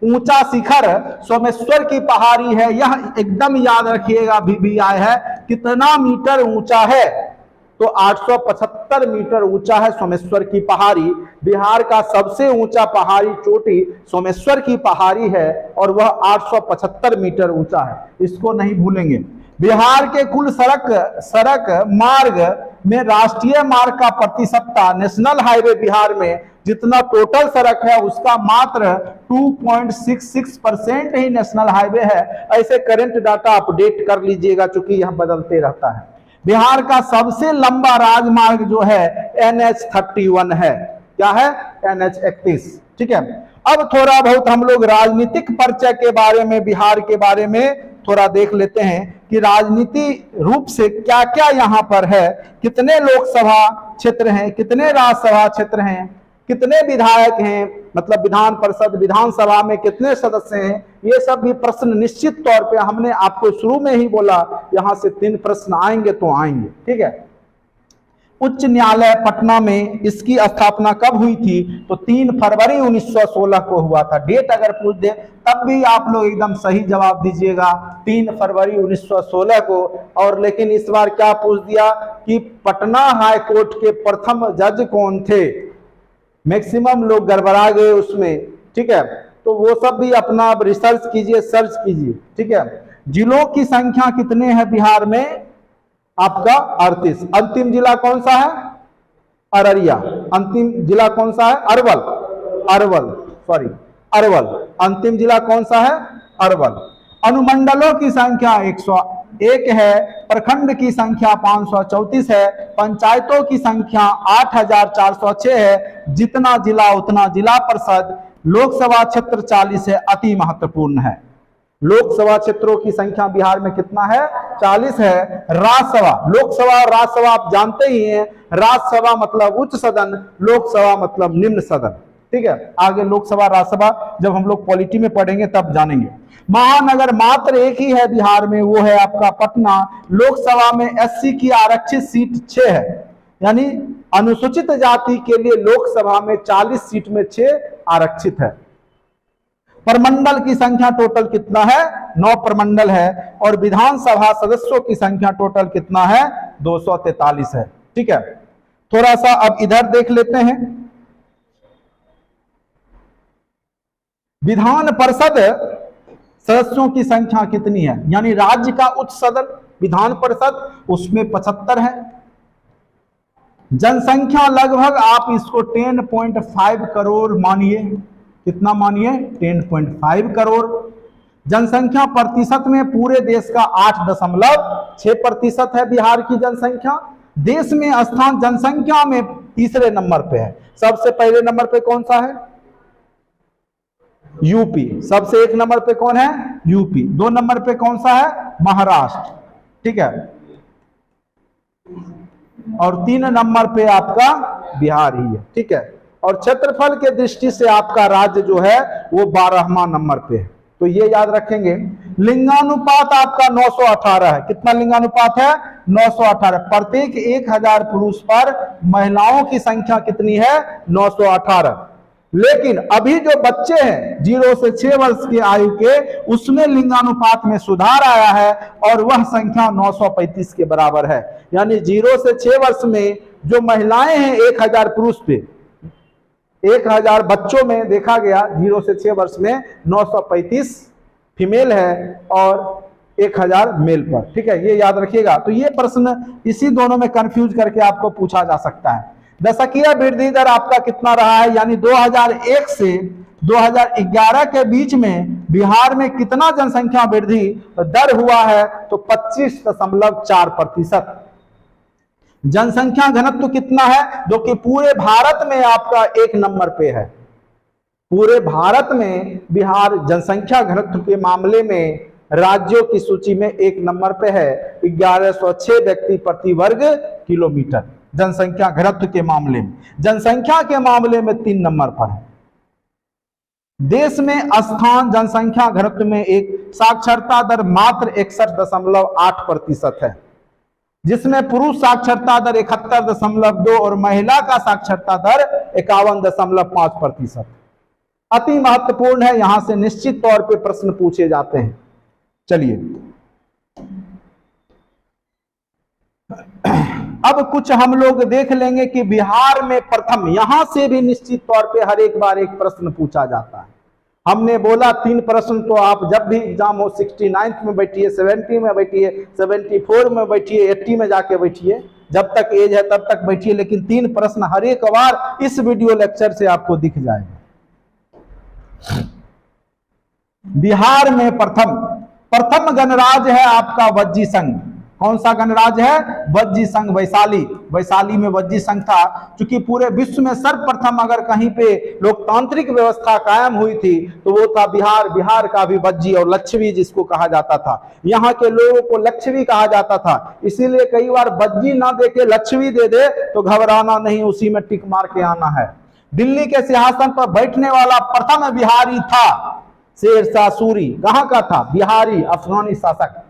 ऊंचा शिखर सोमेश्वर की पहाड़ी है। यह एकदम याद रखिएगा, VBI है। कितना मीटर ऊंचा है, तो 875 मीटर ऊंचा है सोमेश्वर की पहाड़ी। बिहार का सबसे ऊंचा पहाड़ी चोटी सोमेश्वर की पहाड़ी है और वह 875 मीटर ऊंचा है, इसको नहीं भूलेंगे। बिहार के कुल सड़क मार्ग में राष्ट्रीय मार्ग का प्रतिशतता, नेशनल हाईवे बिहार में जितना टोटल सड़क है उसका मात्र 2.66% ही नेशनल हाईवे है। ऐसे करंट डाटा अपडेट कर लीजिएगा, चूंकि यह बदलते रहता है। बिहार का सबसे लंबा राजमार्ग जो है NH31 है। क्या है? NH31। ठीक है, अब थोड़ा बहुत हम लोग राजनीतिक परिचय के बारे में, बिहार के बारे में थोड़ा देख लेते हैं कि राजनीति रूप से क्या क्या यहाँ पर है। कितने लोकसभा क्षेत्र हैं, कितने राज्यसभा क्षेत्र हैं, कितने विधायक हैं, मतलब विधान परिषद विधानसभा में कितने सदस्य हैं। ये सब भी प्रश्न निश्चित तौर पे हमने आपको शुरू में ही बोला, यहां से 3 प्रश्न आएंगे तो आएंगे। ठीक है, उच्च न्यायालय पटना में इसकी स्थापना कब हुई थी? तो 3 फरवरी 1916 को हुआ था। डेट अगर पूछ दे तब भी आप लोग एकदम सही जवाब दीजिएगा, 3 फरवरी 1916 को। और लेकिन इस बार क्या पूछ दिया कि पटना हाई कोर्ट के प्रथम जज कौन थे? मैक्सिमम लोग गड़बड़ा गए उसमें। ठीक है, तो वो सब भी अपना रिसर्च कीजिए, सर्च कीजिए। ठीक है, जिलों की संख्या कितने हैं बिहार में? आपका 38। अंतिम जिला कौन सा है? अररिया। अंतिम जिला कौन सा है? अरवल। अंतिम जिला कौन सा है? अरवल। अनुमंडलों की संख्या 101 है। प्रखंड की संख्या 534 है। पंचायतों की संख्या 8406 है। जितना जिला उतना जिला परिषद। लोकसभा क्षेत्र 40 है, अति महत्वपूर्ण है। लोकसभा क्षेत्रों की संख्या बिहार में कितना है? 40 है। राज्यसभा, लोकसभा और राज्यसभा आप जानते ही हैं। राज्यसभा मतलब उच्च सदन, लोकसभा मतलब निम्न सदन। ठीक है, आगे लोकसभा राज्यसभा जब हम लोग पॉलिटी में पढ़ेंगे तब जानेंगे। महानगर मात्र एक ही है बिहार में, वो है आपका पटना। लोकसभा में SC की आरक्षित सीट 6 है, यानी अनुसूचित जाति के लिए लोकसभा में 40 सीट में 6 आरक्षित है। प्रमंडल की संख्या टोटल कितना है? 9 प्रमंडल है। और विधानसभा सदस्यों की संख्या टोटल कितना है? 243 है। ठीक है, थोड़ा सा अब इधर देख लेते हैं। विधान परिषद सदस्यों की संख्या कितनी है? यानी राज्य का उच्च सदन विधान परिषद, उसमें 75 है। जनसंख्या लगभग आप इसको 10.5 करोड़ मानिए। कितना मानिए? 10.5 करोड़। जनसंख्या प्रतिशत में पूरे देश का 8.6% है बिहार की जनसंख्या। देश में स्थान जनसंख्या में तीसरे नंबर पे है। सबसे पहले नंबर पे कौन सा है? यूपी। सबसे एक नंबर पे कौन है? यूपी। 2 नंबर पे कौन सा है? महाराष्ट्र। ठीक है। और 3 नंबर पे आपका बिहार ही है। ठीक है। और क्षेत्रफल के दृष्टि से आपका राज्य जो है वो 12वां नंबर पे है। तो ये याद रखेंगे। लिंगानुपात आपका 918 है। कितना लिंगानुपात है? 918। प्रत्येक 1000 पुरुष पर महिलाओं की संख्या कितनी है? 918। लेकिन अभी जो बच्चे हैं 0 से 6 वर्ष की आयु के, उसमें लिंगानुपात में सुधार आया है और वह संख्या 935 के बराबर है। यानी 0 से 6 वर्ष में जो महिलाएं हैं 1000 पुरुष पे, 1000 बच्चों में देखा गया 0 से 6 वर्ष में 935 फीमेल है और 1000 मेल पर। ठीक है, ये याद रखिएगा। तो ये प्रश्न इसी दोनों में कंफ्यूज करके आपको पूछा जा सकता है। दशकीय वृद्धि दर आपका कितना रहा है? यानी 2001 से 2011 के बीच में बिहार में कितना जनसंख्या वृद्धि दर हुआ है? तो 25.4%। जनसंख्या घनत्व कितना है? जो कि पूरे भारत में आपका 1 नंबर पे है। पूरे भारत में बिहार जनसंख्या घनत्व के मामले में राज्यों की सूची में 1 नंबर पे है। 1106 व्यक्ति प्रति वर्ग किलोमीटर जनसंख्या घनत्व के मामले में। जनसंख्या के मामले में 3 नंबर पर है। देश में स्थान जनसंख्या घनत्व में एक साक्षरता दर मात्र 61.8% है, जिसमें पुरुष साक्षरता दर 71.2 और महिला का साक्षरता दर 51.5%। अति महत्वपूर्ण है, यहां से निश्चित तौर पे प्रश्न पूछे जाते हैं। चलिए अब कुछ हम लोग देख लेंगे कि बिहार में प्रथम, यहां से भी निश्चित तौर पे हर एक बार एक प्रश्न पूछा जाता है। हमने बोला 3 प्रश्न, तो आप जब भी एग्जाम हो 69 में बैठिए, 70 में बैठिए, 74 में बैठिए, 80 में जाके बैठिए, जब तक एज है तब तक बैठिए, लेकिन 3 प्रश्न हर एक बार इस वीडियो लेक्चर से आपको दिख जाएगा। बिहार में प्रथम गणराज्य है आपका वज्जी संघ। कौन सा गणराज्य है? वज्जी संघ वैशाली। वैशाली में वज्जी संघ था। क्योंकि पूरे विश्व में सर्वप्रथम अगर कहीं पे लोकतांत्रिक व्यवस्था कायम हुई थी तो वो था बिहार। बिहार का भी वज्जी और लक्षवी जिसको कहा जाता था, यहाँ के लोगों को लक्षवी कहा जाता था। इसीलिए कई बार वज्जी ना दे के लक्षवी दे दे तो घबराना नहीं, उसी में टिक मार के आना है। दिल्ली के सिंहासन पर बैठने वाला प्रथम बिहारी था शेरशाह सूरी। कहाँ का था? बिहारी, अफगानी शासक।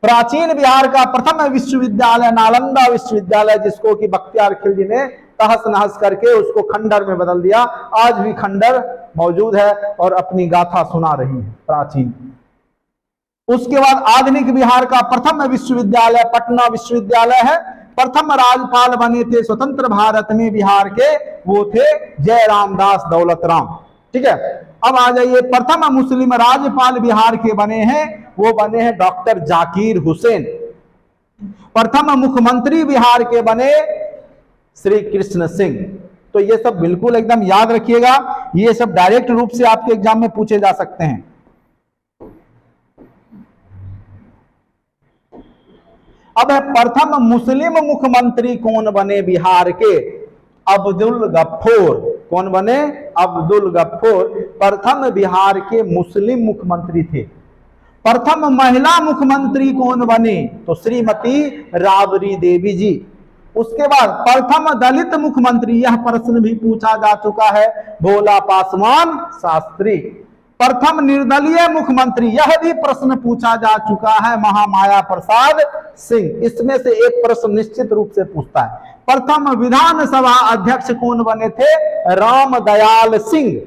प्राचीन बिहार का प्रथम विश्वविद्यालय नालंदा विश्वविद्यालय, जिसको कि बख्तियार खिलजी ने तहस नहस करके उसको खंडर में बदल दिया। आज भी खंडर मौजूद है और अपनी गाथा सुना रही है प्राचीन। उसके बाद आधुनिक बिहार का प्रथम विश्वविद्यालय पटना विश्वविद्यालय है। प्रथम राज्यपाल बने थे स्वतंत्र भारत में बिहार के, वो थे जयराम दास दौलत राम। ठीक है, अब आ जाइए, प्रथम मुस्लिम राज्यपाल बिहार के बने हैं, वो बने हैं डॉक्टर जाकिर हुसैन। प्रथम मुख्यमंत्री बिहार के बने श्री कृष्ण सिंह। तो ये सब बिल्कुल एकदम याद रखिएगा, ये सब डायरेक्ट रूप से आपके एग्जाम में पूछे जा सकते हैं। अब प्रथम मुस्लिम मुख्यमंत्री कौन बने बिहार के? अब्दुल गफ्फार। कौन बने? अब्दुल गफ्फार प्रथम बिहार के मुस्लिम मुख्यमंत्री थे। प्रथम महिला मुख्यमंत्री कौन बने? तो श्रीमती राबड़ी देवी जी। उसके बाद प्रथम दलित मुख्यमंत्री, यह प्रश्न भी पूछा जा चुका है, भोला पासवान शास्त्री। प्रथम निर्दलीय मुख्यमंत्री, यह भी प्रश्न पूछा जा चुका है, महामाया प्रसाद सिंह। इसमें से एक प्रश्न निश्चित रूप से पूछता है। प्रथम विधानसभा अध्यक्ष कौन बने थे? रामदयाल सिंह।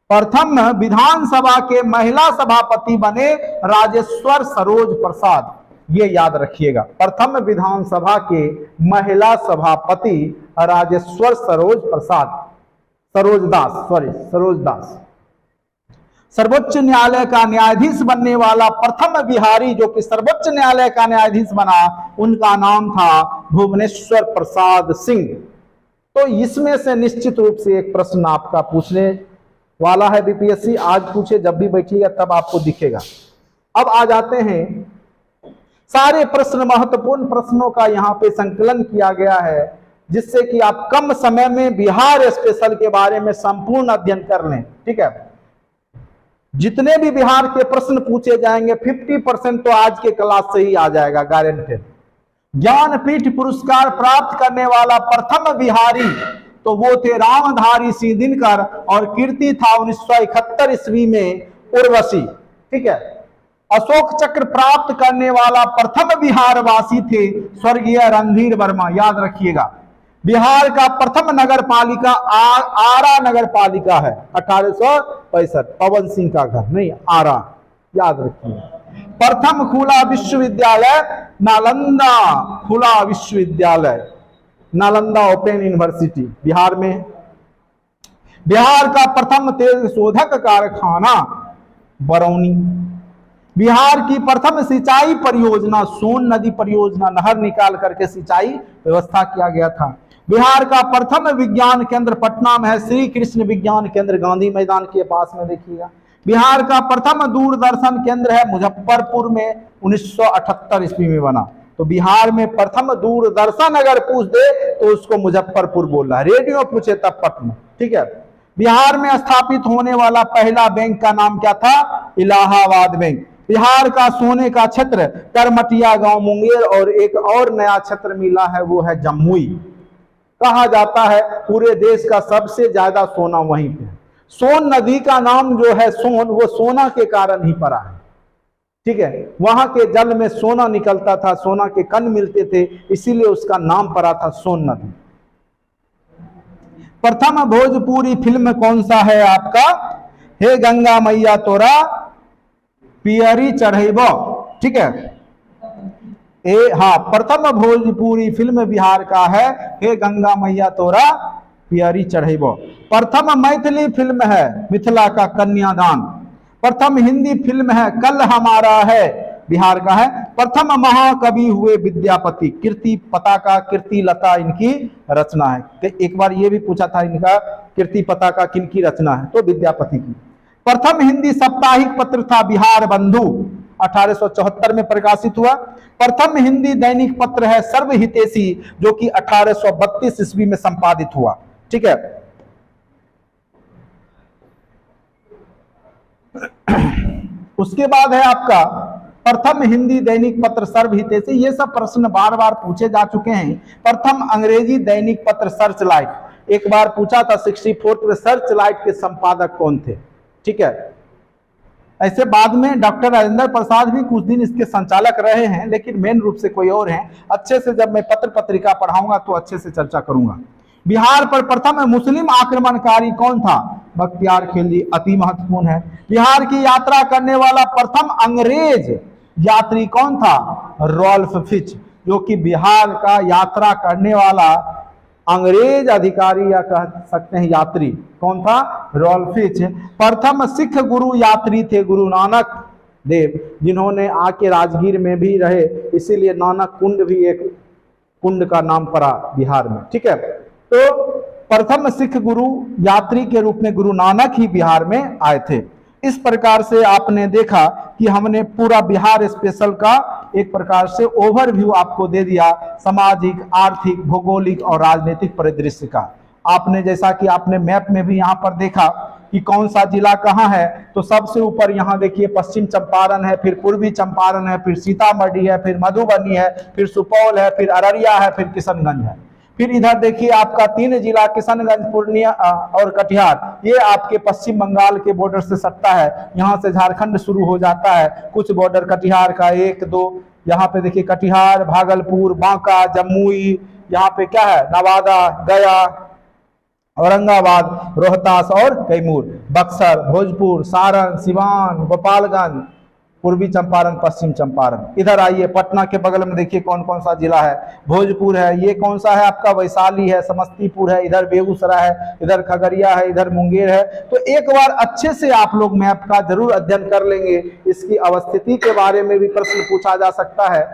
प्रथम विधानसभा के महिला सभापति बने राजेश्वर सरोज प्रसाद। ये याद रखिएगा, प्रथम विधानसभा के महिला सभापति राजेश्वर सरोज प्रसाद, सरोज दास। सर्वोच्च न्यायालय का न्यायाधीश बनने वाला प्रथम बिहारी जो कि सर्वोच्च न्यायालय का न्यायाधीश बना, उनका नाम था भुवनेश्वर प्रसाद सिंह। तो इसमें से निश्चित रूप से एक प्रश्न आपका पूछने वाला है बीपीएससी, आज पूछे जब भी बैठिएगा तब आपको दिखेगा। अब आ जाते हैं, सारे प्रश्न महत्वपूर्ण प्रश्नों का यहाँ पे संकलन किया गया है, जिससे कि आप कम समय में बिहार स्पेशल के बारे में संपूर्ण अध्ययन कर लें। ठीक है, जितने भी बिहार के प्रश्न पूछे जाएंगे 50% तो आज के क्लास से ही आ जाएगा, गारंटेड। ज्ञानपीठ पुरस्कार प्राप्त करने वाला प्रथम बिहारी तो वो थे रामधारी सिंह दिनकर, और कीर्ति था 1971 ईस्वी में उर्वशी। ठीक है, अशोक चक्र प्राप्त करने वाला प्रथम बिहार वासी थे स्वर्गीय रणधीर वर्मा, याद रखिएगा। बिहार का प्रथम नगर पालिका आरा नगर पालिका है, 1865, पवन सिंह का घर, नहीं आरा, याद रखिए। प्रथम खुला विश्वविद्यालय नालंदा खुला विश्वविद्यालय, नालंदा ओपन यूनिवर्सिटी बिहार में। बिहार का प्रथम तेल शोधक कारखाना बरौनी। बिहार की प्रथम सिंचाई परियोजना सोन नदी परियोजना, नहर निकाल करके सिंचाई व्यवस्था किया गया था। बिहार का प्रथम विज्ञान केंद्र पटना में है, श्री कृष्ण विज्ञान केंद्र, गांधी मैदान के पास में देखिएगा। बिहार का प्रथम दूरदर्शन केंद्र है मुजफ्फरपुर में, 1978 ईस्वी में बना। तो बिहार में प्रथम दूरदर्शन अगर पूछ दे तो उसको मुजफ्फरपुर बोलना है, रेडियो पूछे तब पटना। ठीक है, बिहार में स्थापित होने वाला पहला बैंक का नाम क्या था? इलाहाबाद बैंक। बिहार का सोने का क्षेत्र करमटिया गांव मुंगेर, और एक और नया क्षेत्र मिला है वो है जमुई। कहा जाता है पूरे देश का सबसे ज्यादा सोना वहीं पे है। सोन नदी का नाम जो है सोन, वो सोना के कारण ही पड़ा है। ठीक है, वहां के जल में सोना निकलता था, सोना के कण मिलते थे, इसीलिए उसका नाम पड़ा था सोन नदी। प्रथम भोजपुरी फिल्म कौन सा है आपका? हे गंगा मैया तोरा पियरी चढ़ेबो। ठीक है, हाँ, प्रथम भोजपुरी फिल्म बिहार का है हे गंगा मैया तोरा पियरी चढ़ेबो। प्रथम मैथिली फिल्म है मिथिला का कन्यादान। प्रथम हिंदी फिल्म है कल हमारा है, बिहार का है। प्रथम महाकवि हुए विद्यापति, कीर्ति पताका कीर्ति लता इनकी रचना है। तो एक बार ये भी पूछा था इनका कीर्ति पताका किनकी रचना है, तो विद्यापति की। प्रथम हिंदी साप्ताहिक पत्र था बिहार बंधु, 1874 में प्रकाशित हुआ। प्रथम हिंदी दैनिक पत्र है सर्वहितैषी, जो कि 1832 ईस्वी में संपादित हुआ। ठीक है, उसके बाद है आपका प्रथम हिंदी दैनिक पत्र सर्वहितैषी। ये सब प्रश्न बार बार पूछे जा चुके हैं। प्रथम अंग्रेजी दैनिक पत्र सर्चलाइट, एक बार पूछा था 64 में, सर्चलाइट के संपादक कौन थे? ठीक है, ऐसे बाद में डॉक्टर राजेंद्र प्रसाद भी कुछ दिन इसके संचालक रहे हैं, लेकिन मेन रूप से कोई और हैं। अच्छे से जब मैं पत्र पत्रिका पढ़ाऊंगा तो अच्छे से चर्चा करूंगा। बिहार पर प्रथम मुस्लिम आक्रमणकारी कौन था? बख्तियार खिलजी, अति महत्वपूर्ण है। बिहार की यात्रा करने वाला प्रथम अंग्रेज यात्री कौन था? रॉल्फ फिच, जो कि बिहार का यात्रा करने वाला अंग्रेज अधिकारी या कह सकते हैं यात्री कौन था? Ralph Fitch. प्रथम सिख गुरु यात्री थे गुरु नानक देव, जिन्होंने आके राजगीर में भी रहे, इसीलिए नानक कुंड भी एक कुंड का नाम पड़ा बिहार में। ठीक है, तो प्रथम सिख गुरु यात्री के रूप में गुरु नानक ही बिहार में आए थे। इस प्रकार से आपने देखा कि हमने पूरा बिहार स्पेशल का एक प्रकार से ओवरव्यू आपको दे दिया, सामाजिक, आर्थिक, भौगोलिक और राजनीतिक परिदृश्य का। आपने जैसा कि आपने मैप में भी यहाँ पर देखा कि कौन सा जिला कहाँ है, तो सबसे ऊपर यहाँ देखिए पश्चिम चंपारण है, फिर पूर्वी चंपारण है, फिर सीतामढ़ी है, फिर मधुबनी है, फिर सुपौल है, फिर अररिया है, फिर किशनगंज है। फिर इधर देखिए आपका 3 जिला किशनगंज, पूर्णिया और कटिहार, ये आपके पश्चिम बंगाल के बॉर्डर से सटता है। यहाँ से झारखंड शुरू हो जाता है, कुछ बॉर्डर कटिहार का 1, 2, यहाँ पे देखिए कटिहार, भागलपुर, बांका, जमुई, यहाँ पे क्या है नवादा, गया, औरंगाबाद, रोहतास और कैमूर, बक्सर, भोजपुर, सारण, सिवान, गोपालगंज, पूर्वी चंपारण, पश्चिम चंपारण। इधर आइए पटना के बगल में देखिए कौन कौन सा जिला है। भोजपुर है, ये कौन सा है आपका? वैशाली है, समस्तीपुर है, इधर बेगूसराय है, इधर खगड़िया है, इधर मुंगेर है। तो एक बार अच्छे से आप लोग मैप का जरूर अध्ययन कर लेंगे। इसकी अवस्थिति के बारे में भी प्रश्न पूछा जा सकता है।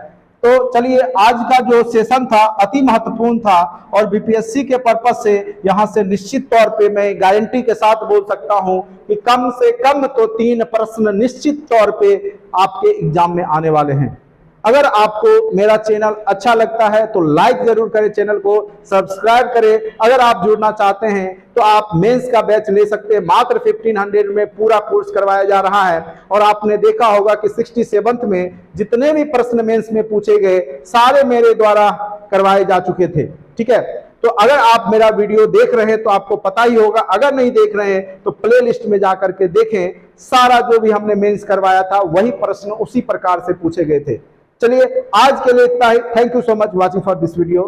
तो चलिए, आज का जो सेशन था अति महत्वपूर्ण था और बीपीएससी के पर्पस से यहां से निश्चित तौर पे मैं गारंटी के साथ बोल सकता हूं कि कम से कम तो 3 प्रश्न निश्चित तौर पे आपके एग्जाम में आने वाले हैं। अगर आपको मेरा चैनल अच्छा लगता है तो लाइक जरूर करें, चैनल को सब्सक्राइब करें। अगर आप जुड़ना चाहते हैं तो आप मेंस का बैच ले सकते हैं। मात्र 1500 में पूरा कोर्स करवाया जा रहा है और आपने देखा होगा कि 67th में जितने भी प्रश्न मेंस में पूछे गए सारे मेरे द्वारा करवाए जा चुके थे। ठीक है, तो अगर आप मेरा वीडियो देख रहे हैं तो आपको पता ही होगा, अगर नहीं देख रहे हैं तो प्ले लिस्ट में जाकर के देखें। सारा जो भी हमने मेंस करवाया था वही प्रश्न उसी प्रकार से पूछे गए थे। चलिए, आज के लिए इतना ही। Thank you so much watching for this video.